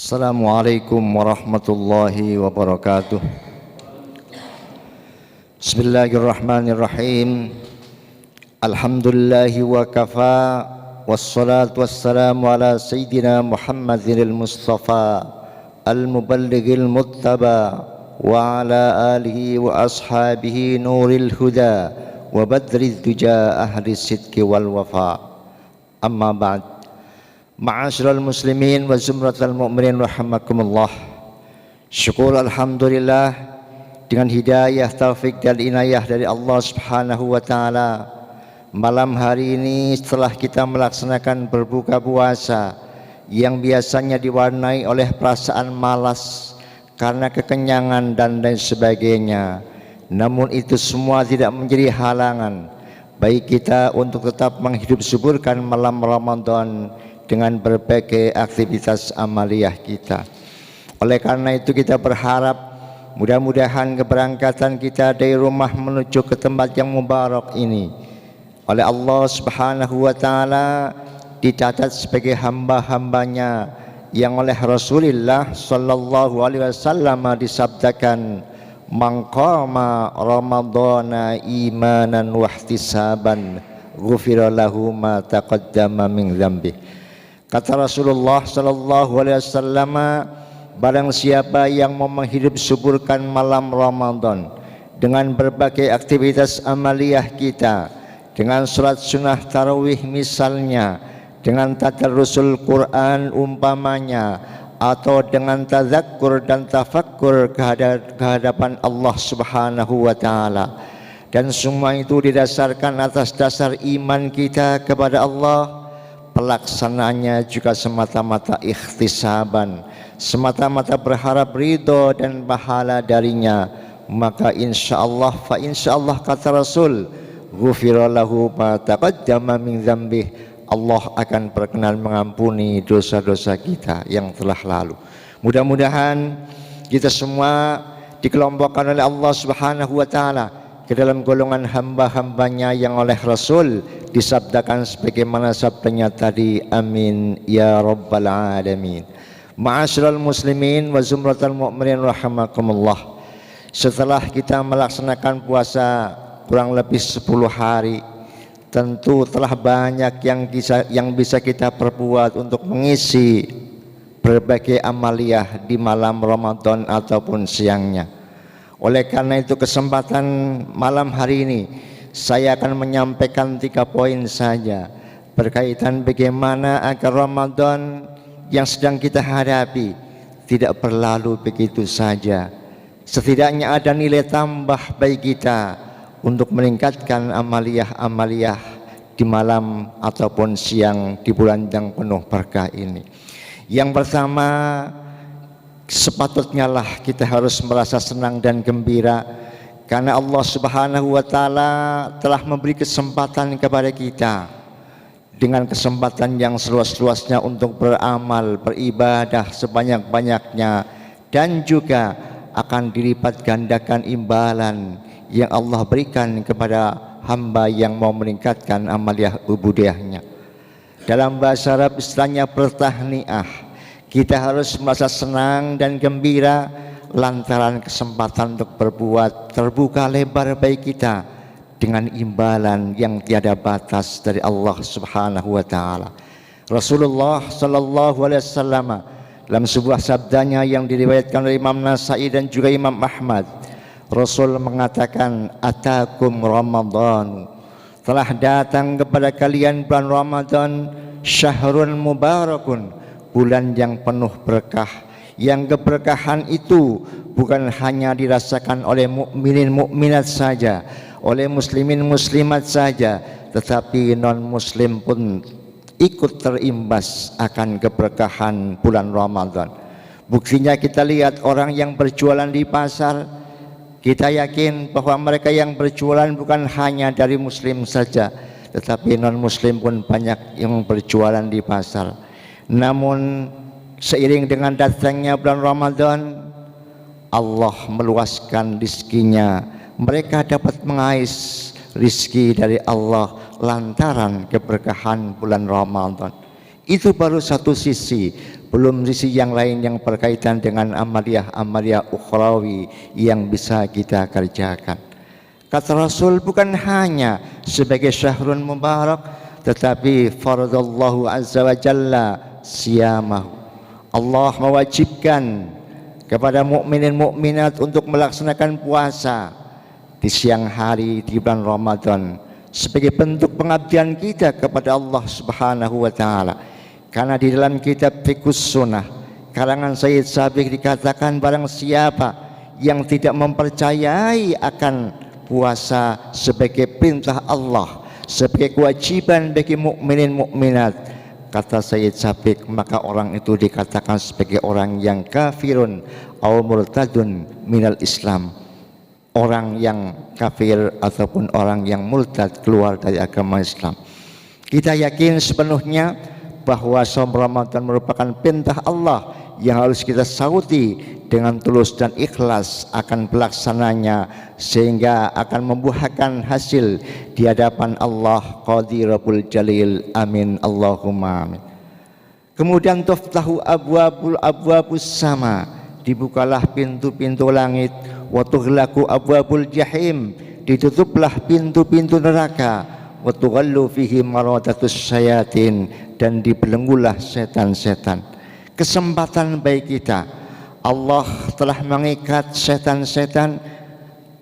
Assalamualaikum warahmatullahi wabarakatuh. Bismillahirrahmanirrahim. Alhamdulillahi wa kafa, wassalatu wassalamu ala sayyidina Muhammadin al-Mustafa al-muballighil muttaba wa ala alihi wa ashabihi nuril huda wa badriz duja ahli sidqi wal wafa. Amma ba'd. Ma'asyiral muslimin wa zumratal mu'minin rahimakumullah. Syukur alhamdulillah dengan hidayah, taufik dan inayah dari Allah Subhanahu wa taala. Malam hari ini setelah kita melaksanakan berbuka puasa yang biasanya diwarnai oleh perasaan malas karena kekenyangan dan lain sebagainya, namun itu semua tidak menjadi halangan bagi kita untuk tetap menghidup suburkan malam Ramadan dengan berbagai aktivitas amaliyah kita. Oleh karena itu kita berharap mudah-mudahan keberangkatan kita dari rumah menuju ke tempat yang mubarak ini oleh Allah Subhanahu wa taala dicatat sebagai hamba-hambanya yang oleh Rasulullah sallallahu alaihi wasallam disabdakan, "Man qama ramadhana imanan wa ihtisaban ghufira lahu ma taqaddama min dzambi." Kata Rasulullah sallallahu alaihi wasallam, barang siapa yang mau menghidup suburkan malam Ramadan dengan berbagai aktivitas amaliyah kita, dengan salat sunnah tarawih misalnya, dengan tadarrusul Quran umpamanya, atau dengan tazakkur dan tafakkur kehadapan Allah Subhanahu wa taala, dan semua itu didasarkan atas dasar iman kita kepada Allah, pelaksanaannya juga semata-mata ikhtisaban, semata-mata berharap ridho dan pahala darinya, maka insyaallah fa insyaallah kata Rasul, ghufira lahu ma taqaddama min dzambih, Allah akan berkenan mengampuni dosa-dosa kita yang telah lalu. Mudah-mudahan kita semua dikelompokkan oleh Allah Subhanahu wa taala ke dalam golongan hamba-hambanya yang oleh Rasul disabdakan sebagaimana sabdanya tadi, amin ya rabbal alamin. Ma'asyiral muslimin wa zumratal mu'minin rahimakumullah. Setelah kita melaksanakan puasa kurang lebih 10 hari, tentu telah banyak yang bisa kita perbuat untuk mengisi berbagai amaliyah di malam Ramadan ataupun siangnya. Oleh karena itu kesempatan malam hari ini saya akan menyampaikan 3 poin saja berkaitan bagaimana agar Ramadan yang sedang kita hadapi tidak berlalu begitu saja. Setidaknya ada nilai tambah bagi kita untuk meningkatkan amaliyah-amaliyah di malam ataupun siang di bulan yang penuh berkah ini. Yang pertama, sepatutnya lah kita harus merasa senang dan gembira karena Allah Subhanahu wa taala telah memberi kesempatan kepada kita dengan kesempatan yang seluas-luasnya untuk beramal, beribadah sebanyak-banyaknya, dan juga akan dilipat gandakan imbalan yang Allah berikan kepada hamba yang mau meningkatkan amaliyah ubudiyahnya. Dalam bahasa Arab istilahnya bertahniah. Kita harus merasa senang dan gembira lantaran kesempatan untuk berbuat terbuka lebar bagi kita dengan imbalan yang tiada batas dari Allah Subhanahu wa taala. Rasulullah sallallahu alaihi wasallam dalam sebuah sabdanya yang diriwayatkan oleh Imam Nasai dan juga Imam Ahmad, Rasul mengatakan, atakum Ramadan, telah datang kepada kalian bulan Ramadan, syahrun mubarakun, bulan yang penuh berkah, yang keberkahan itu bukan hanya dirasakan oleh mukminin mukminat saja, oleh muslimin muslimat saja, tetapi non muslim pun ikut terimbas akan keberkahan bulan Ramadan. Buktinya kita lihat orang yang berjualan di pasar, kita yakin bahwa mereka yang berjualan bukan hanya dari muslim saja, tetapi non muslim pun banyak yang berjualan di pasar. Namun seiring dengan datangnya bulan Ramadan, Allah meluaskan rizkinya. Mereka dapat mengais rizki dari Allah lantaran keberkahan bulan Ramadan. Itu baru satu sisi, belum sisi yang lain yang berkaitan dengan amaliyah ukhrawi yang bisa kita kerjakan. Kata Rasul, bukan hanya sebagai syahrun mubarak, tetapi faradallahu azza wa jalla siyamahu. Allah mewajibkan kepada mukminin mukminat untuk melaksanakan puasa di siang hari di bulan Ramadan sebagai bentuk pengabdian kita kepada Allah Subhanahu wa taala. Karena di dalam kitab Fiqhus Sunnah karangan Sayyid Sabiq dikatakan, barang siapa yang tidak mempercayai akan puasa sebagai perintah Allah, sebagai kewajiban bagi mukminin mukminat, kata Sayyid Sabiq, maka orang itu dikatakan sebagai orang yang kafirun atau murtadun minal Islam, orang yang kafir ataupun orang yang murtad keluar dari agama Islam. Kita yakin sepenuhnya bahwa saum Ramadan merupakan perintah Allah yang harus kita sauti dengan tulus dan ikhlas akan pelaksananya, sehingga akan membuahkan hasil di hadapan Allah Qadirul Jalil. Amin Allahumma amin. Kemudian tuftahu abwabus sama, dibukalah pintu-pintu langit, wa tughlaqu abwabul jahim, ditutuplah pintu-pintu neraka, wa tughallu fihi maradatus syayatin, dan dibelenggulah setan-setan. Kesempatan bagi kita, Allah telah mengikat setan-setan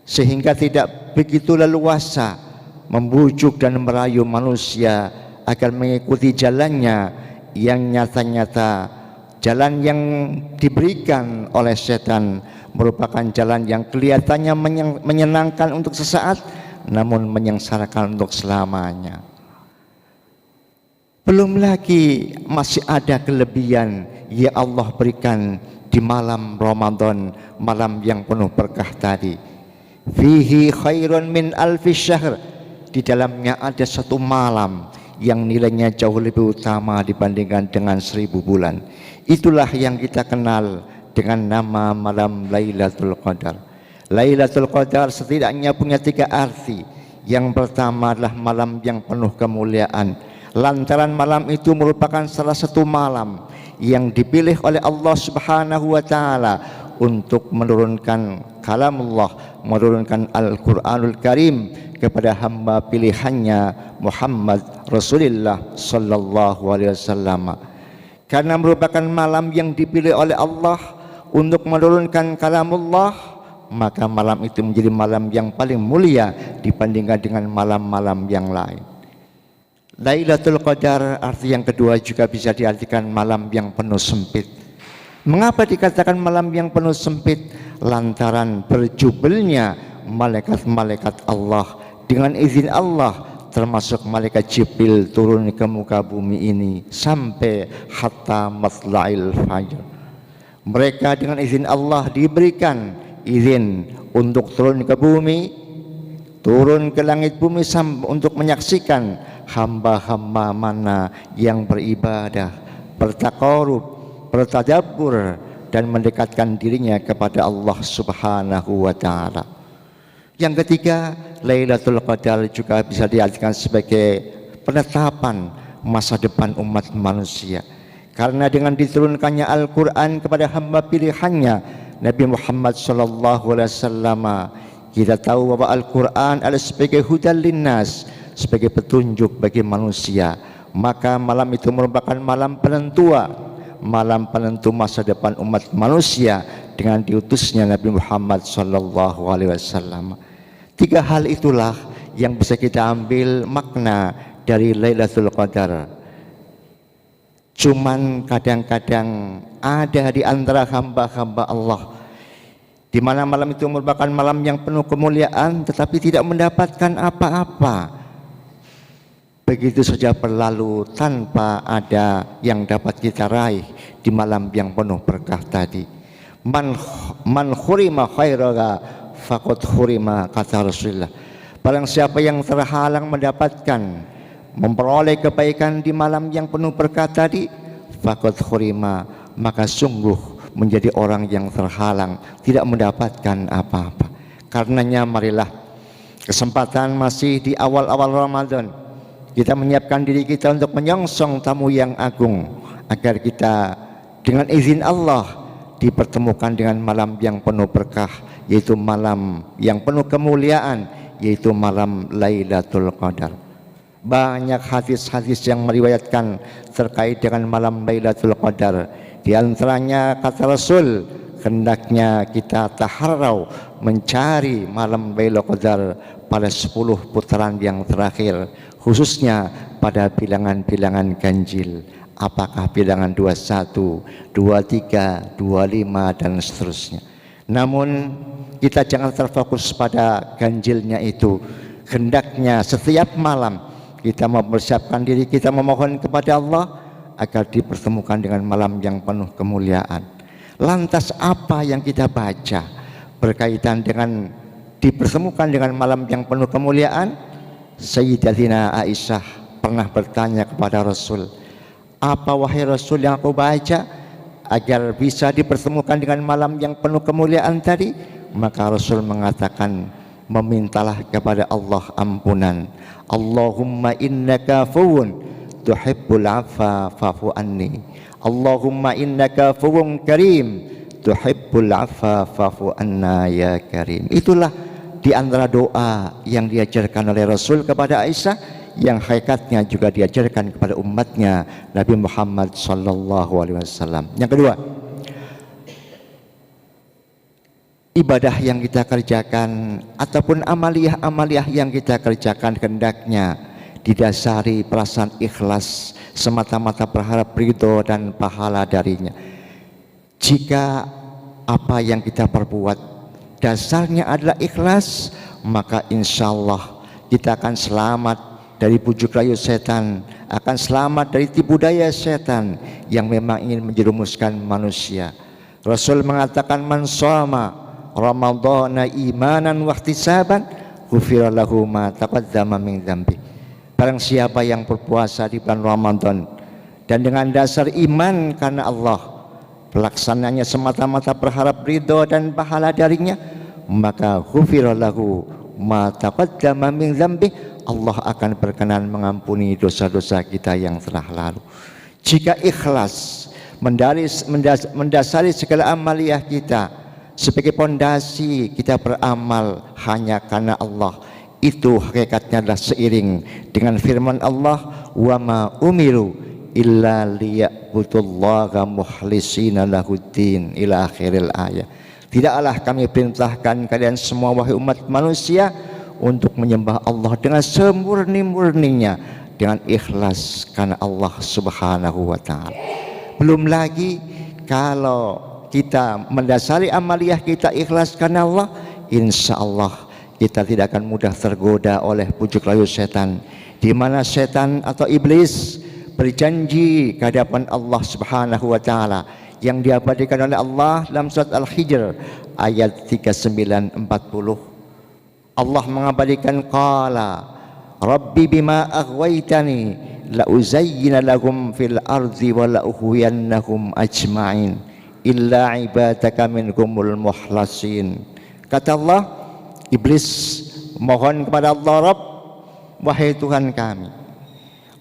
sehingga tidak begitu leluasa membujuk dan merayu manusia agar mengikuti jalannya yang nyata-nyata. Jalan yang diberikan oleh setan merupakan jalan yang kelihatannya menyenangkan untuk sesaat, namun menyengsarakan untuk selamanya. Belum lagi masih ada kelebihan yang Allah berikan di malam Ramadan, malam yang penuh berkah tadi. Fihi khairun min alfi syahr, di dalamnya ada satu malam yang nilainya jauh lebih utama dibandingkan dengan 1000 bulan. Itulah yang kita kenal dengan nama malam Lailatul Qadar. Lailatul Qadar setidaknya punya 3 arti. Yang pertama adalah malam yang penuh kemuliaan, lantaran malam itu merupakan salah satu malam yang dipilih oleh Allah Subhanahu wa taala untuk menurunkan kalamullah, menurunkan Al-Qur'anul Karim kepada hamba pilihannya Muhammad Rasulullah sallallahu alaihi wasallam. Karena merupakan malam yang dipilih oleh Allah untuk menurunkan kalamullah, maka malam itu menjadi malam yang paling mulia dibandingkan dengan malam-malam yang lain. Lailatul Qadar arti yang kedua juga bisa diartikan malam yang penuh sempit. Mengapa dikatakan malam yang penuh sempit? Lantaran berjubelnya malaikat-malaikat Allah dengan izin Allah, termasuk malaikat Jibril turun ke muka bumi ini sampai hatta matla'il fajr. Mereka dengan izin Allah diberikan izin untuk turun ke bumi, turun ke langit bumi untuk menyaksikan hamba-hamba mana yang beribadah, bertaqarrub, bertadabbur, dan mendekatkan dirinya kepada Allah Subhanahu wa taala. Yang ketiga, Lailatul Qadar juga bisa diartikan sebagai penetapan masa depan umat manusia. Karena dengan diturunkannya Al-Qur'an kepada hamba pilihannya Nabi Muhammad sallallahu alaihi wasallam, kita tahu bahwa Al-Qur'an adalah sebagai hudal linnas, sebagai petunjuk bagi manusia. Maka malam itu merupakan malam penentu masa depan umat manusia dengan diutusnya Nabi Muhammad sallallahu alaihi wasallam. 3 hal itulah yang bisa kita ambil makna dari Lailatul Qadar. Cuman kadang-kadang ada di antara hamba-hamba Allah di mana malam itu merupakan malam yang penuh kemuliaan tetapi tidak mendapatkan apa-apa, begitu saja berlalu tanpa ada yang dapat kita raih di malam yang penuh berkah tadi. Man khurima khairaha faqad khurima, kata Rasulullah. Barang siapa yang terhalang mendapatkan, memperoleh kebaikan di malam yang penuh berkah tadi, faqad khurima, maka sungguh menjadi orang yang terhalang, tidak mendapatkan apa-apa. Karenanya marilah kesempatan masih di awal-awal Ramadan, Kita menyiapkan diri kita untuk menyongsong tamu yang agung, agar kita dengan izin Allah dipertemukan dengan malam yang penuh berkah, yaitu malam yang penuh kemuliaan, yaitu malam Lailatul Qadar. Banyak hadis-hadis yang meriwayatkan terkait dengan malam Lailatul Qadar. Di antaranya kata Rasul, hendaknya kita taharau mencari malam Lailatul Qadar pada 10 putaran yang terakhir, khususnya pada bilangan-bilangan ganjil. Apakah bilangan 21, 23, 25 dan seterusnya. Namun kita jangan terfokus pada ganjilnya itu. Hendaknya setiap malam kita mempersiapkan diri, kita memohon kepada Allah agar dipertemukan dengan malam yang penuh kemuliaan. Lantas apa yang kita baca berkaitan dengan dipertemukan dengan malam yang penuh kemuliaan? Sayyidatina Aisyah pernah bertanya kepada Rasul, apa wahai Rasul yang aku baca agar bisa dipertemukan dengan malam yang penuh kemuliaan tadi? Maka Rasul mengatakan, memintalah kepada Allah ampunan. Allahumma innaka afuwun tuhibbul afwa fa'fu anni. Allahumma innaka afuwun karim tuhibbul afwa fa'fu anna ya karim. Itulah di antara doa yang diajarkan oleh Rasul kepada Aisyah, yang hakikatnya juga diajarkan kepada umatnya Nabi Muhammad SAW. Yang kedua, ibadah yang kita kerjakan ataupun amaliyah yang kita kerjakan hendaknya didasari perasaan ikhlas, semata-mata berharap ridho dan pahala darinya. Jika apa yang kita perbuat dasarnya adalah ikhlas, maka insya Allah kita akan selamat dari bujuk rayu setan, akan selamat dari tipu daya setan yang memang ingin menjerumuskan manusia. Rasul mengatakan, man shoma Ramadhana imanan wa ihtisaban ghufira lahu ma taqaddama min dzambi. Barang siapa yang berpuasa di bulan Ramadan dan dengan dasar iman karena Allah, pelaksananya semata-mata berharap ridho dan pahala darinya, maka ghufira lahu ma taqaddama min dzambi, Allah akan berkenan mengampuni dosa-dosa kita yang telah lalu. Jika ikhlas mendasari segala amaliyah kita, sebagai pondasi kita beramal hanya karena Allah, itu hakikatnya adalah seiring dengan firman Allah, wa ma umiru illa liya'budullaha mukhlisina lahuddin ila akhiril ayat. Tidaklah kami perintahkan kalian semua wahai umat manusia untuk menyembah Allah dengan semurni-murninya, dengan ikhlas karena Allah Subhanahu wa taala. Belum lagi kalau kita mendasari amaliyah kita ikhlas karena Allah, insya Allah kita tidak akan mudah tergoda oleh bujuk rayu setan, di mana setan atau iblis berjanji ke hadapan Allah Subhanahu wa taala yang diabadikan oleh Allah dalam surat Al-Hijr ayat 39-40. Allah mengabadikan, qala rabbi bima aghwaytani la uzayyina lahum fil ardi wa la ughwiyannahum ajma'in illa ibadaka minhumul muhlasin. Kata Allah, iblis mohon kepada Allah, Rabb, wahai Tuhan kami,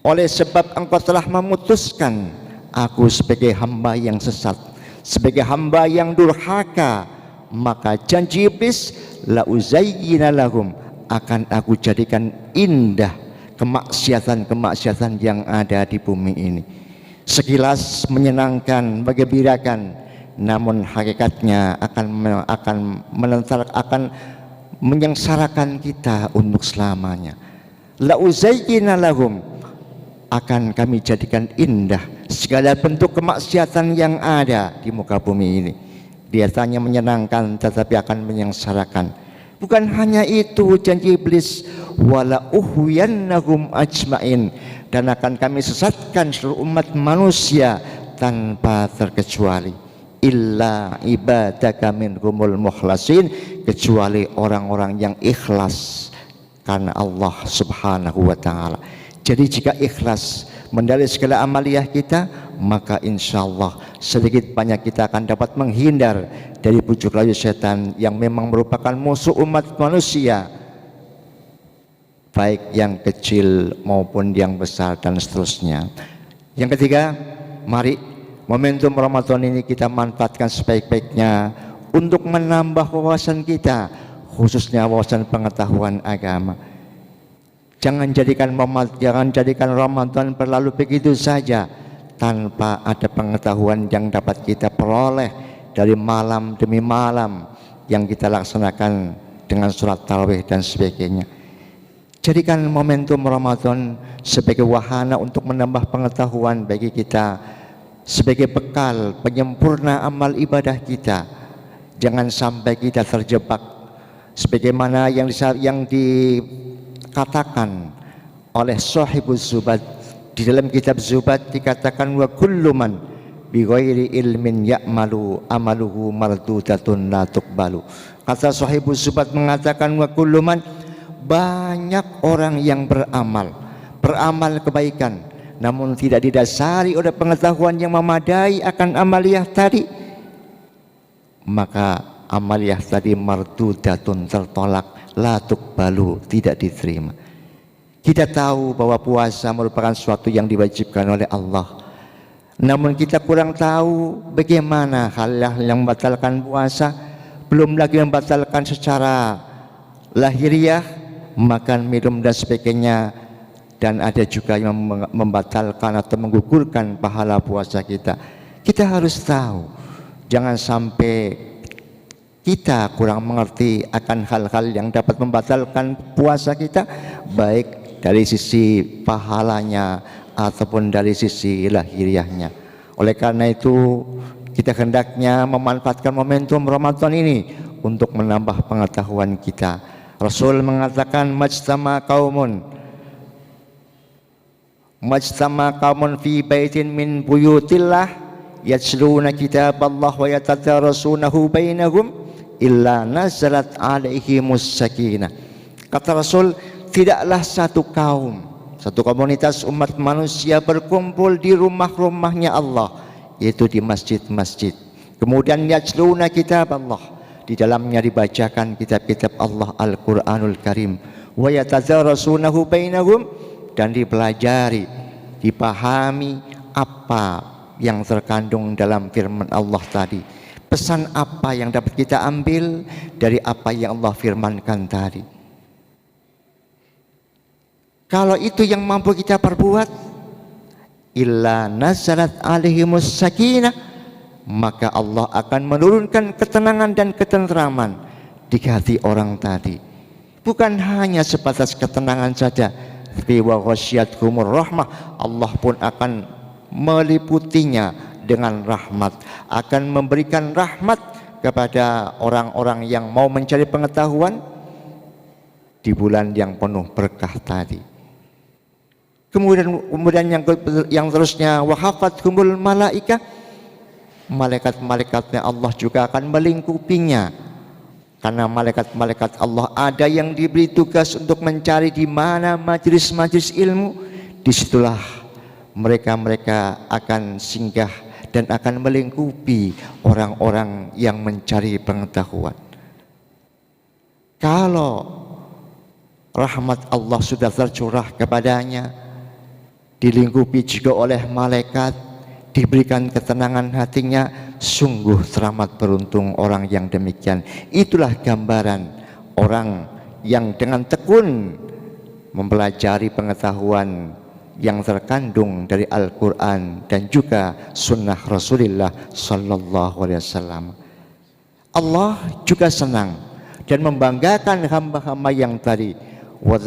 oleh sebab engkau telah memutuskan aku sebagai hamba yang sesat, sebagai hamba yang durhaka, maka janji iblis, la uzayyina lahum, akan aku jadikan indah kemaksiatan-kemaksiatan yang ada di bumi ini. Sekilas menyenangkan, menggembirakan, namun hakikatnya akan menyengsarakan kita untuk selamanya. La uzayyina lahum, akan kami jadikan indah segala bentuk kemaksiatan yang ada di muka bumi ini. Biasanya menyenangkan tetapi akan menyengsarakan. Bukan hanya itu janji iblis, wala uhyannahum ajmain, dan akan kami sesatkan seluruh umat manusia tanpa terkecuali, illa ibadaka minhumul mukhlasin, kecuali orang-orang yang ikhlas karena Allah Subhanahu wa taala. Jadi jika ikhlas mendalil segala amaliyah kita, maka insya Allah sedikit banyak kita akan dapat menghindar dari bujuk rayu setan yang memang merupakan musuh umat manusia. baik yang kecil maupun yang besar dan seterusnya. Yang ketiga, mari momentum Ramadan ini kita manfaatkan sebaik-baiknya untuk menambah wawasan kita, khususnya wawasan pengetahuan agama. Jangan jadikan Ramadan berlalu begitu saja tanpa ada pengetahuan yang dapat kita peroleh dari malam demi malam yang kita laksanakan dengan sholat tarawih dan sebagainya. Jadikan momentum Ramadan sebagai wahana untuk menambah pengetahuan bagi kita, sebagai bekal penyempurna amal ibadah kita. Jangan sampai kita terjebak sebagaimana yang dikatakan oleh Shahibuz Zubad. Di dalam kitab Zubad dikatakan, wa kullu man bi ghairi ilmin ya'malu amaluhu mardudatun la tuqbalu. Kata Shahibuz Zubad mengatakan, wa kullu man, banyak orang yang beramal kebaikan namun tidak didasari oleh pengetahuan yang memadai akan amaliyah tadi, maka amaliyah tadi mardudatun, tertolak, la tuqbalu, tidak diterima. Kita tahu bahwa puasa merupakan sesuatu yang diwajibkan oleh Allah, namun kita kurang tahu bagaimana hal yang membatalkan puasa, belum lagi membatalkan secara lahiriah, makan, minum dan sebagainya, dan ada juga yang membatalkan atau menggugurkan pahala puasa kita. Kita harus tahu, jangan sampai kita kurang mengerti akan hal-hal yang dapat membatalkan puasa kita, baik dari sisi pahalanya ataupun dari sisi lahiriahnya. Oleh karena itu, kita hendaknya memanfaatkan momentum Ramadan ini untuk menambah pengetahuan kita. Rasul mengatakan, majtama qaumun fi baitin min buyutillah yatsluna kitaballah wa yatadarasunahu bainahum illa nazalat alaihimus sakinah. Kata Rasul, tidaklah satu kaum, satu komunitas umat manusia berkumpul di rumah-rumahnya Allah, yaitu di masjid-masjid. Kemudian yatsluna kitaballah, di dalamnya dibacakan kitab-kitab Allah, Al-Quranul Karim, wa yatadarasunahu bainahum, dan dipelajari, dipahami apa yang terkandung dalam firman Allah tadi, pesan apa yang dapat kita ambil dari apa yang Allah firmankan tadi. Kalau itu yang mampu kita perbuat, illa nazalat alaihimus sakinah, maka Allah akan menurunkan ketenangan dan ketentraman di hati orang tadi. Bukan hanya sebatas ketenangan saja, tapi wa ghasyiyatuhumur rahmah, Allah pun akan meliputinya dengan rahmat, akan memberikan rahmat kepada orang-orang yang mau mencari pengetahuan di bulan yang penuh berkah tadi. Kemudian yang terusnya, wa hafathumul malaikah, malaikat-malaikatnya Allah juga akan melingkupinya, karena malaikat-malaikat Allah ada yang diberi tugas untuk mencari di mana majelis-majelis ilmu. Disitulah mereka akan singgah dan akan melingkupi orang-orang yang mencari pengetahuan. Kalau rahmat Allah sudah tercurah kepadanya, dilingkupi juga oleh malaikat, diberikan ketenangan hatinya, sungguh teramat beruntung orang yang demikian. Itulah gambaran orang yang dengan tekun mempelajari pengetahuan yang terkandung dari Al-Quran dan juga sunnah Rasulullah Sallallahu Alaihi Wasallam. Allah juga senang dan membanggakan hamba-hamba yang tadi, wa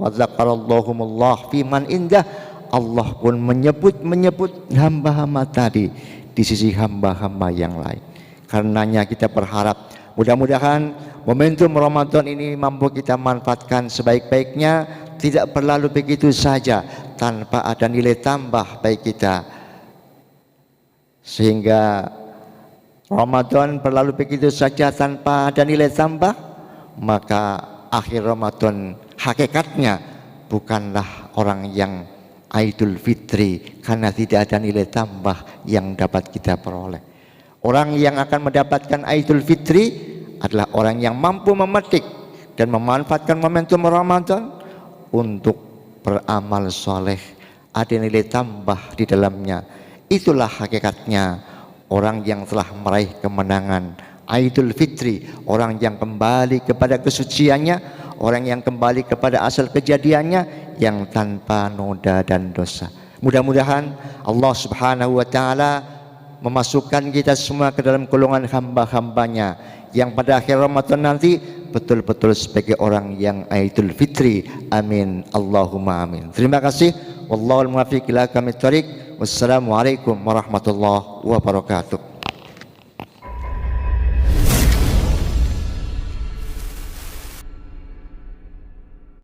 zakarallahumullah fi man indah. Allah pun menyebut hamba-hamba tadi di sisi hamba-hamba yang lain. Karenanya kita berharap mudah-mudahan momentum Ramadan ini mampu kita manfaatkan sebaik-baiknya, tidak berlalu begitu saja tanpa ada nilai tambah bagi kita, sehingga Ramadan berlalu begitu saja tanpa ada nilai tambah, maka akhir Ramadan hakikatnya bukanlah orang yang Idul Fitri, karena tidak ada nilai tambah yang dapat kita peroleh. Orang yang akan mendapatkan Idul Fitri adalah orang yang mampu memetik dan memanfaatkan momentum Ramadan untuk beramal soleh, ada nilai tambah di dalamnya. Itulah hakikatnya orang yang telah meraih kemenangan Idul Fitri, orang yang kembali kepada kesuciannya, orang yang kembali kepada asal kejadiannya yang tanpa noda dan dosa. Mudah-mudahan Allah Subhanahu wa taala memasukkan kita semua ke dalam golongan hamba-hambanya yang pada akhir Ramadan nanti betul-betul sebagai orang yang Idul Fitri. Amin Allahumma amin. Terima kasih. Wallahul muwaffiq ila aqwamit thoriq. Wassalamualaikum warahmatullahi wabarakatuh.